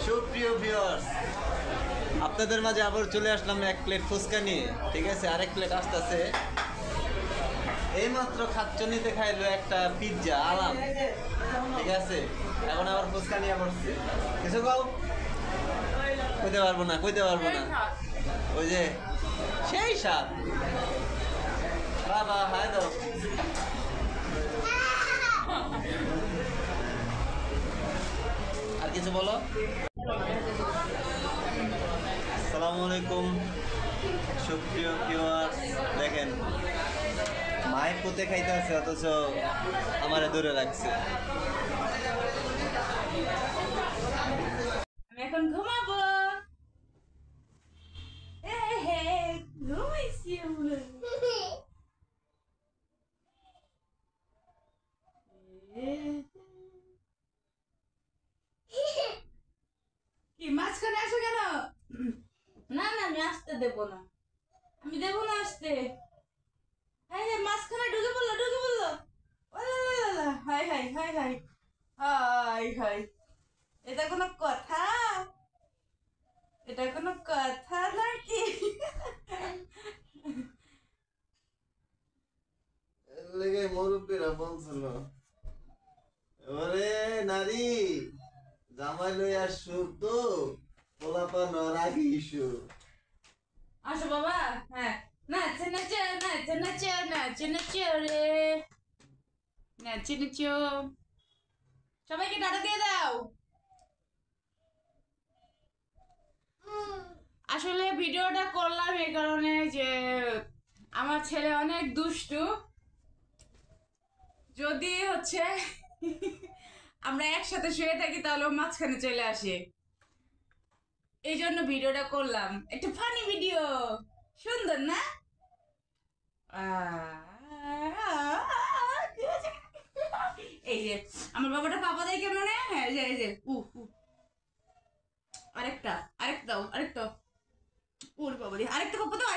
সুপ্রিয় ভিউয়ার্স, আপনাদের মাঝে আবার চলে আসলাম এক প্লেট ফুচকা নিয়ে। ঠিক আছে, আরেক প্লেট আসতেছে। এইমাত্র খাচ্চনিতে খাইলো একটা পিৎজা আলাম। ঠিক আছে, এখন আবার ফুচকা নিয়ে বসছি। কিছু কও? কইতে পারবো না। ওই যে সেই স্বাদ। বাবা হাই দাও। আর কিছু বলো। আসসালামু আলাইকুম সুপ্রিয় ভিউয়ার্স, দেখেন মায়ের পুঁতে খাইতে আছে অথচ আমারে দূরে রাখছে। আমি এখন ঘুমাবো। ঘুমাইছি কি মাঝখানে আসো কেন? না না, আমি আসতে দেবো না, আমি দেবো না আসতে। মাঝখানে ঢুকে পড়লো। High high high high high high, এটা কোনো কথা? এটা কোনো কথা নাকি? লেগে মুরব্বীরা বলছিল, ওরে নারী জামাই লই আসছো তো পোলাপা নরাগি ইস্যু। আসো বাবা। হ্যাঁ, নাচে নাচে নাচে নাচে নাচে নাচে রে, নাচে নাচো। সবাইকে টাটা দিয়ে দাও। আসলে ভিডিওটা করলাম এই কারণে যে আমার ছেলে অনেক দুষ্টু। যদি হচ্ছে আমরা একসাথে শুয়ে থাকি তাহলে ও মাঝখানে চলে আসে, এই জন্য ভিডিওটা করলাম। একটা ফানি ভিডিও, সুন্দর না? এই যে আমার বাবাটা পাপা দেয় কেমন? হ্যাঁ, এই যে আরেকটা আরেকটা ওর বাবা দিয়ে আরেকটা পাপা দাও।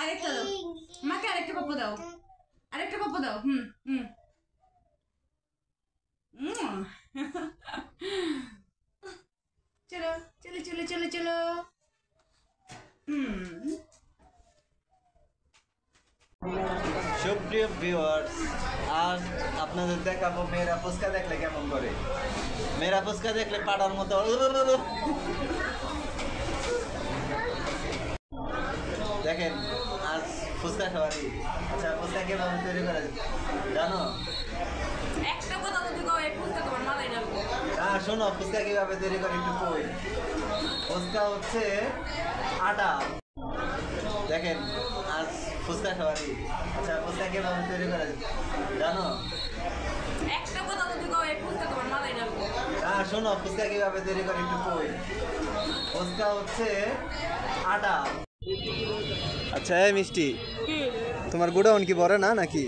আরেকটা দাও মাকে, আরেকটা পাপা দাও। চলো চলো চলো চলো চলো। সুপ্রিয় ভিউয়ার্স, আজ আপনাদের দেখাবো মেয়েরা ফুচকা দেখলে কেমন করে। মেয়েরা ফুচকা দেখলে পাড়ার মতো দেখেন। আজ ফুচকা খাওয়ারি। আচ্ছা, ফুচকা কিভাবে তৈরি করে জানো? একটা কথা যদি কও এই ফুচকা তোমার মাথায় ঢালবো। হ্যাঁ শোনো, ফুচকা কিভাবে তৈরি করে একটু কই। ফুচকা হচ্ছে আটা। দেখেন আজ ফুচকা খাওয়ারি। আচ্ছা, ফুচকা কিভাবে তৈরি করে জানো? একটা কথা যদি কও এই ফুচকা তোমার মাথায় ঢালবো। হ্যাঁ শোনো, ফুচকা কিভাবে তৈরি করে একটু কই। ফুচকা হচ্ছে আটা। আচ্ছা এই মিষ্টি, তোমার গোডাউন কি বড় না নাকি?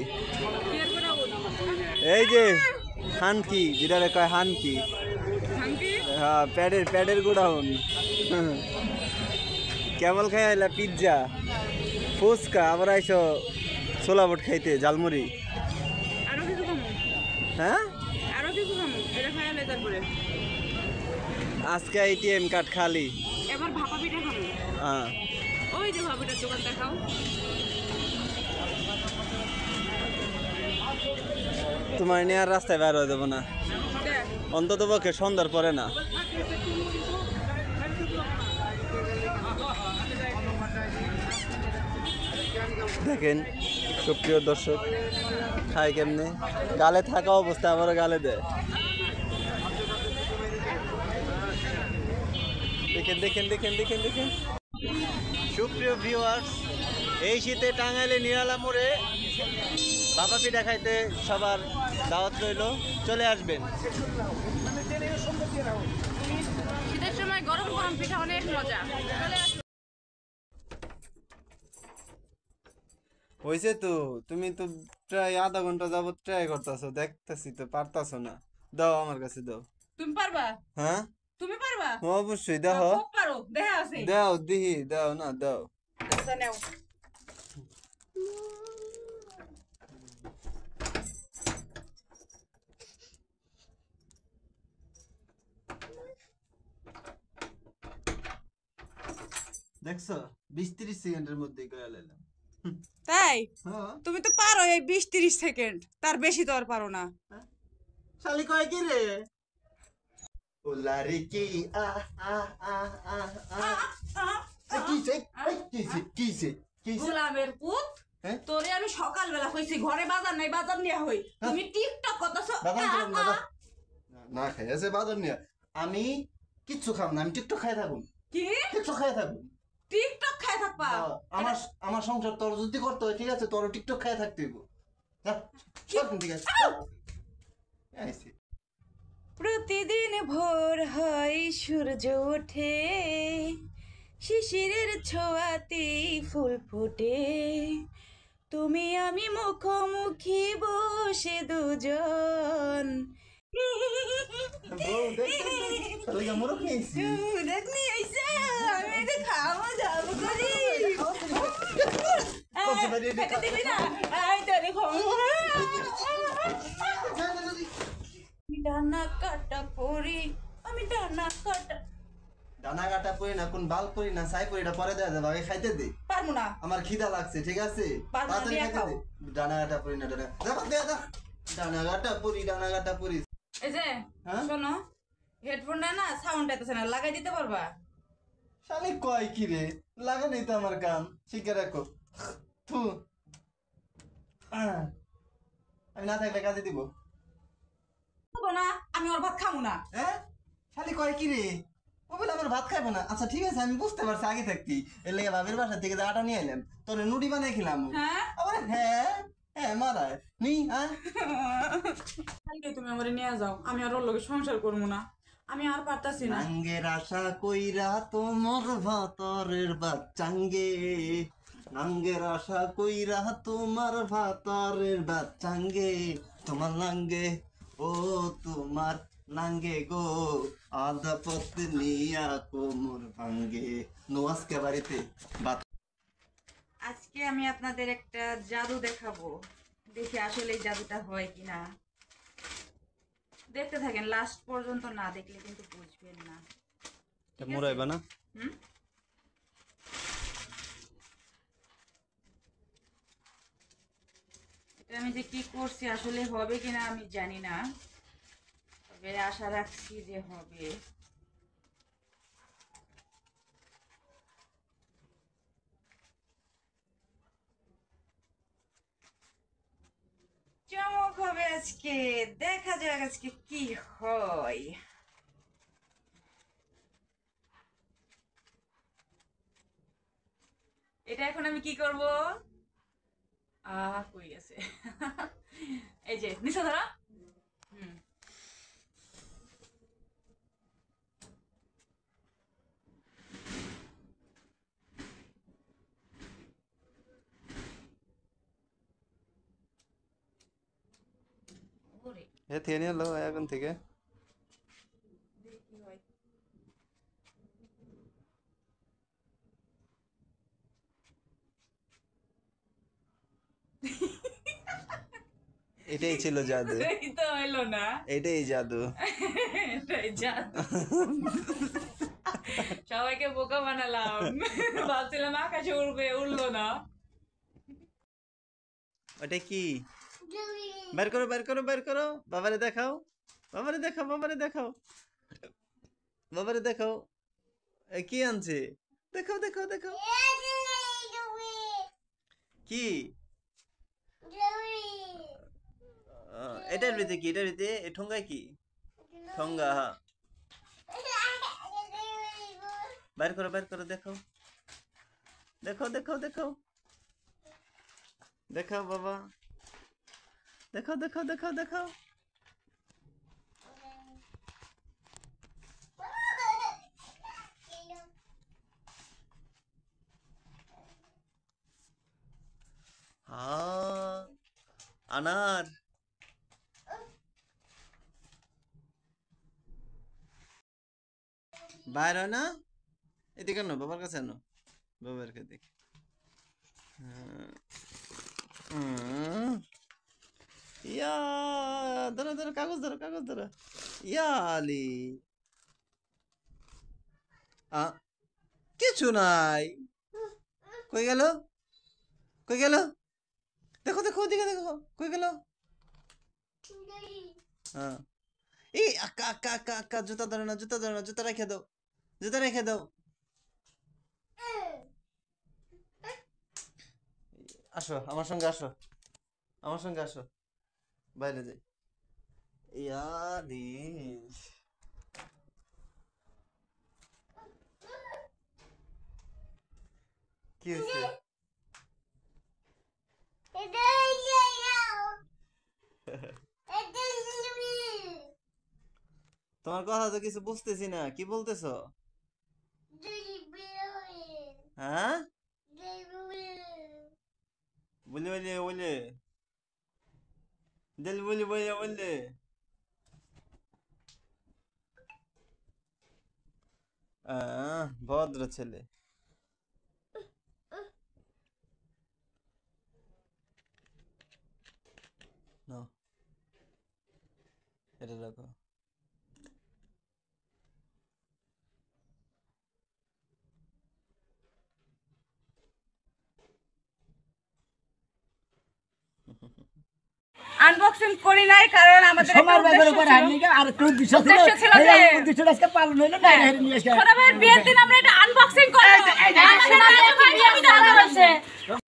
এই যে হান কি, যেটা কয় হান কি, হ্যাঁ প্যাডের গোডাউন। কেবল খাই আইলা পিৎজা ফুচকা, আবার আইসো ছোলা বুট খাইতে ঝালমুড়ি। হ্যাঁ আজকে এটিএম কার্ড খালি। এবার ভাপা পিঠা খাবো। হ্যাঁ ওই যে ভাবিটার দোকান দেখাও। তোমার নিয়ে আর রাস্তায় বের হয়ে দেবো না, অন্তত পক্ষে সন্ধ্যার পরে না। দেখেন সুপ্রিয় দর্শক, খায় কেমনে, গালে থাকা অবস্থা আবার গালে দেয়। দেখেন দেখেন দেখেন দেখেন দেখেন সুপ্রিয় ভিউয়ার্স, এই শীতে টাঙ্গাইলে নিরালা মোড়ে ভাপা পিঠা খাইতে সবার দাওয়াত রইল, চলে আসবেন। শীতের সময় গরম গরম পিঠা অনেক মজা। হয়েছে তো, তুমি তো প্রায় আধা ঘন্টা যাবত ট্রাই করতেছো, দেখতেছি তো পারতাছো না। দাও আমার কাছে দাও। তুমি পারবা? হ্যাঁ তুমি পারবা? অবশ্যই দাও। খুব পারো, দেখা আছে। দাও দিহি, দাও না দাও। আচ্ছা নাও। দেখছো 20-30 সেকেন্ডের মধ্যেই করে নিলাম। তাই হ্যাঁ তুমি তো পারো এই 20-30 সেকেন্ড, তার বেশি তো আর পারো না। শালি কয় কি রে ওলারে কি আ আ আ আ আ কিছে কিছে কিছে কিছে গোলামের পুত, হ্যাঁ তোরে আমি সকালবেলা কইছি ঘরে বাজার নাই, বাজার নিয়া হই, তুমি টিকটক করতেছো। বাদাম দিলাম না না খাই আছে বাজার নিয়ে আমি কিচ্ছু খাম না আমি টিকটক খাই থাকুন কি টিকটক খাই থাকুন টিকটক খাই থাকবা? আমার আমার সংসার তোর যদি করতে হয় ঠিক আছে তোর টিকটক খাই থাকতে হইব যা ঠিক আছে আইছি প্রতিদিন ভোর হয় সূর্য ওঠে, শিশিরের ছোঁয়াতে ফুল ফোটে, তুমি আমি মুখোমুখি বসে দুজন। বউ দেখ তাহলে কি মোরক নিয়েছি দেখ নিয়ে আইসা, আমি এটা খাওয়া যাবো করি। খেতে দিবি না? আয় তোরে খাওয়াবো। ডানা কাটা পরি, আমি ডানা কাটা ডানা কাটা পরি না কোন বাল পরি না ছাই পরি এটা পরে দেয়া যাবে আগে খাইতে দে পারবো না। আমার খিদা লাগছে ঠিক আছে পারবো না, তাড়াতাড়ি নিয়ে খাইতে খাও। দে ডানা কাটা পরি না ডানা ডানা কাটা পরি এই যে হ্যাঁ? শোনো, হেডফোনটা না সাউন্ড আইতেছে না, লাগাই দিতে পারবা? শালি কয় কি রে লাগানোই তো আমার কাম শিখে রাখো থু আমি না থাকলে কাজে দিব খাবো না, আমি ওর ভাত খাবো না। হ্যাঁ শালি কয় কি রে ও বলে আমার ভাত খাইবো না আচ্ছা ঠিক আছে আমি বুঝতে পারছি আগে থাকতি এর লেগে বাবের বাসা থেকে যে আটা নিয়ে এলাম তোর নুডি বানাই খেলাম হ্যাঁ আবার হ্যাঁ হ্যাঁ মারায় নি হ্যাঁ কালকে তুমি আমারে নিয়ে যাও, আমি আর ওর লগে সংসার করবো না, আমি আর পারতাছি না। নাঙ্গের আশা কইরা তোমার ভাতরের বাচ্চাঙ্গে নাঙ্গের আশা কইরা তোমার ভাতরের বাচ্চাঙ্গে তোমার নাঙ্গে ও তোমার নাঙ্গে গো আধা পথ নিয়া কোমর ভাঙ্গে নো আজকে বাড়িতে আজকে আমি আপনাদের একটা জাদু দেখাবো, দেখি আসলে এই জাদুটা হয় কিনা। দেখতে থাকেন, লাস্ট পর্যন্ত না দেখলে কিন্তু বুঝবেন না। ঠিক আছে? মুরাইবা না হুম? এটা আমি যে কি করছি আসলে হবে কিনা আমি জানি না, তবে আশা রাখছি যে হবে। চমক হবে আজকে, দেখা যাক আজকে কি হয়। এটা এখন আমি কি করব? কই গেছে? এই যে নিচে ধরা। হুম, ওরে এ থেকে নিয়ে লো এখন থেকে দেখি কি হয়। এটাই ছিল জাদু এই তো হইলো না, এটাই জাদু এটাই জাদু। সবাইকে বোকা বানালাম, ভাবছিলাম আকাশে উড়বে, উড়লো না। ওটা কি বের করো বের করো বের করো বাবারে দেখাও বাবারে দেখাও বাবারে দেখাও বাবারে দেখাও এ কি আনছে দেখাও দেখাও দেখাও কি এটার ভিতরে কি এটার ভিতরে এ ঠোঙ্গা কি ঠোঙ্গা হ্যাঁ বের করো দেখাও দেখাও দেখাও দেখাও দেখাও বাবা দেখাও দেখাও দেখাও দেখাও হ্যাঁ আনার বাইর হয় না এদিকে আনো বাবার কাছে আনো বাবার কাছে দেখি ইয়া ধরো ধরো কাগজ ধরো ইয়া আলি কিছু নাই। কই গেল, কই গেল? দেখো দেখো ওদিকে দেখো, কই গেল? হ্যাঁ, এই আক্কা আক্কা আক্কা আক্কা, জুতা ধরে না, জুতা ধরে না, জুতা রেখে দাও, জুতা রেখে দাও। আসো আমার সঙ্গে, আসো আমার সঙ্গে, আসো বাইরে যাই। ইয়ারি কি হয়েছে? তোমার কথা তো কিছু বুঝতেছি না, কি বলতেছো? হ্যাঁ, বলে বলে বলে দিল বলে বলে বলে। ভদ্র ছেলে। নাও, এটা রাখো। আনবক্সিং করি নাই কারণ আমাদের সবার ব্যাপারে করে হারনি আর একটু বিশ্বাস ছিল উদ্দেশ্য ছিল যে এই উদ্দেশ্য আজকে পালন হইলো না হেরে নিয়ে আসে ছোট ভাইয়ের বিয়ের দিন আমরা এটা আনবক্সিং করব।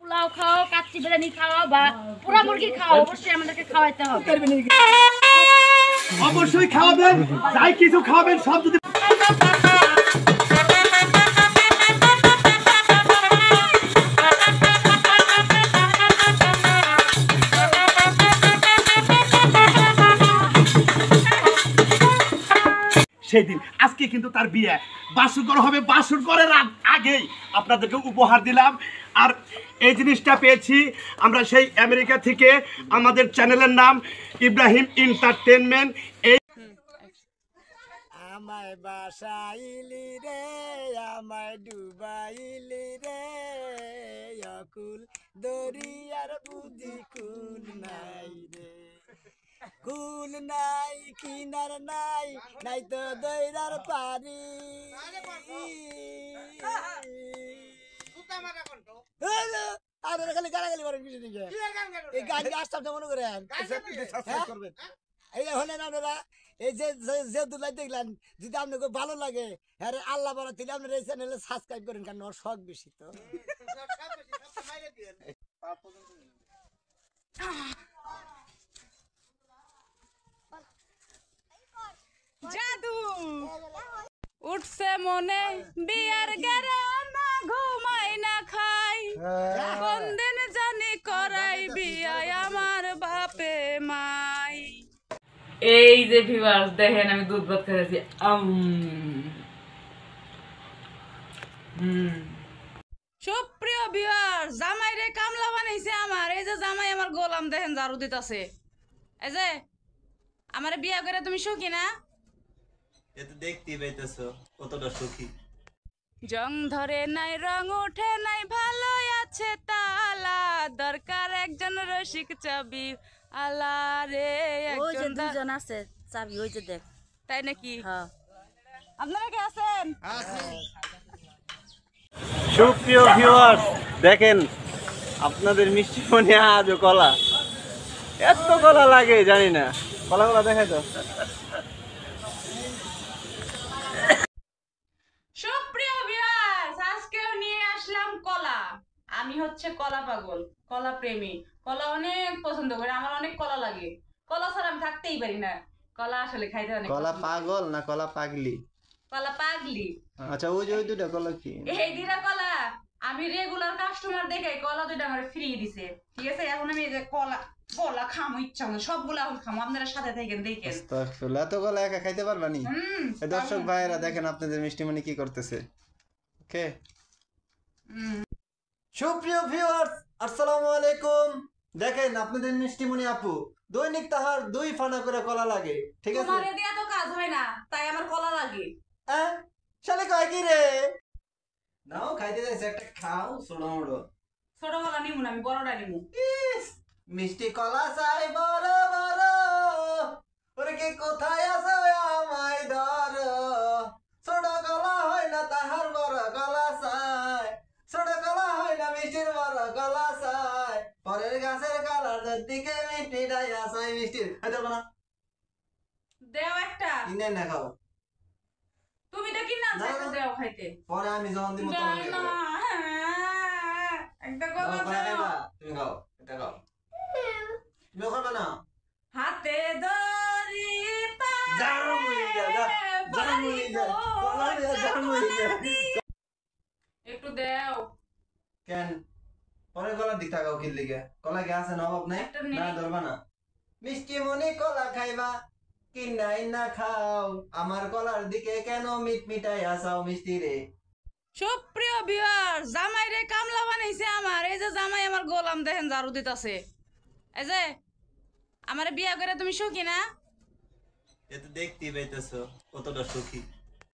পোলাও খাও, কাচ্চি বিরিয়ানি খাও বা পুরা মুরগি খাও, অবশ্যই আমাদেরকে খাওয়াইতে হবে। অবশ্যই খাওয়াবেন, যাই কিছু খাওয়াবেন সব যদি সেদিন আজকে কিন্তু তার বিয়ে বাসর করা হবে। বাসর করার আগেই আপনাদেরকে উপহার দিলাম আর এই জিনিসটা পেয়েছি আমরা সেই আমেরিকা থেকে। আমাদের চ্যানেলের নাম ইব্রাহিম এন্টারটেইনমেন্ট। এই আমায় বাসাইলি রে, আমায় ডুবাইলি রে, অকুল দরিয়ার বুদ্ধি কুল নাই রে, কুল নাই কিনার নাই, নাই তো দইরার পারি। আরে খালি গালাগালি করেন কিছু দিকে, এই গান আসতাম মনে করেন এই হলেন আপনারা। এই যে যে দুলাই দেখলেন, যদি আপনাকে ভালো লাগে হ্যাঁ আল্লাহ বলা দিলে আপনারা এই চ্যানেলে সাবস্ক্রাইব করেন, কারণ ওর শখ বেশি তো। জাদু উঠছে মনে বিয়ার গেরাম, না ঘুমাই না খাই, কোন দিন জানি করাই বিয়াই আমার বাপে মাই। এই যে ভিউয়ার্স দেখেন আমি দুধ ভাত খাইছি। সুপ্রিয় ভিউয়ার্স, জামাই রে কামলা বানাইছে আমার। এই যে জামাই আমার গোলাম দেখেন ঝাড়ু দিতেছে। এই যে আমার বিয়া করে তুমি সুখী না? এ তো দেখতেই পাইতেছো কতটা সুখী। জং ধরে নাই, রং ওঠে নাই, ভালো আছে তালা, দরকার একজন রসিক চাবি আলা রে। ওই যে একজন দুজন আছে চাবি, ওই যে দেখ। তাই নাকি? হ্যাঁ, আপনারা কে আছেন? সুপ্রিয় ভিউয়ার্স, দেখেন আপনাদের মিষ্টি মনে আজও কলা, এত কলা লাগে জানি না। কলাগুলো দেখাই তো। সুপ্রিয় ভিউয়ার্স, আজকেও নিয়ে আসলাম কলা। আমি হচ্ছে কলা পাগল, কলা প্রেমী, কলা অনেক পছন্দ করি। আমার অনেক কলা লাগে, কলা ছাড়া আমি থাকতেই পারি না। কলা আসলে খাইতে অনেক কলা পছন্দ। পাগল না কলা পাগলি? কলা পাগলি। আচ্ছা, ওই যে ওই দুটা কলা কি? এই দুটা কলা আমি রেগুলার কাস্টমার দেখে কলা দুইটা আমার ফ্রি দিছে। ঠিক আছে, এখন আমি এই যে কলা কলা খামো ইচ্ছা মতো, সবগুলো এখন খামো। আপনারা সাথে থাকেন দেখেন। আস্তাগফিরুল্লাহ, এত কলা একা খাইতে পারবা নি? এই দর্শক ভাইয়েরা দেখেন আপনাদের মিষ্টিমণি কি করতেছে। ওকে, সুপ্রিয় ভিউয়ার্স আসসালামু আলাইকুম। দেখেন আপনাদের মিষ্টিমণি আপু দৈনিক তাহার 2 ফানা করে কলা লাগে। ঠিক আছে, তোমার দিয়া তো কাজ হয় না, তাই আমার কলা লাগে। হ্যাঁ শালে কয় কি রে? নাও খাইতে যাইছে, একটা খাও ছোট মোটো। ছোট কলা নিমু না, আমি বড়টা নিমু। মিষ্টি কলা চাই বড় বড়, ওরে কে কোথায় আছো আমায় ধরো, ছোট কলা হয় না তাহার বড় কলা চাই। খাইতে পারবো না দেও একটা কিনে না খাও তুমি তো কিনা না, না। দেও খাইতে পরে আমি যখন দিব না, তখন না, খাইবো। একটা খাও, কলা কলা দাও খাইবা? তুমি খাও এটা খাও তুমি খাবে না হাতে ধরি জাম হয়ে যা, জাম হয়ে যা, কলা দিয়া জাম হয়ে যা। একটু দেও কেন পরে কলার দিক তাকাও কি লিগে কলা কে আছে না অভাব নাই একটা নেই। না ধরবা না মিষ্টি মনে কলা খাইবা কিনাই না খাও আমার কলার দিকে কেন মিট মিটাই আসাও মিষ্টি রে সুপ্রিয় ভিউয়ার জামাই রে কামলা বানাইছে আমার এই যে জামাই আমার গোলাম দেখেন ঝাড়ু দিতাছে এই যে আমারে বিয়া করে তুমি সুখী না এ তো দেখতেই পাইতেছো কতটা সুখী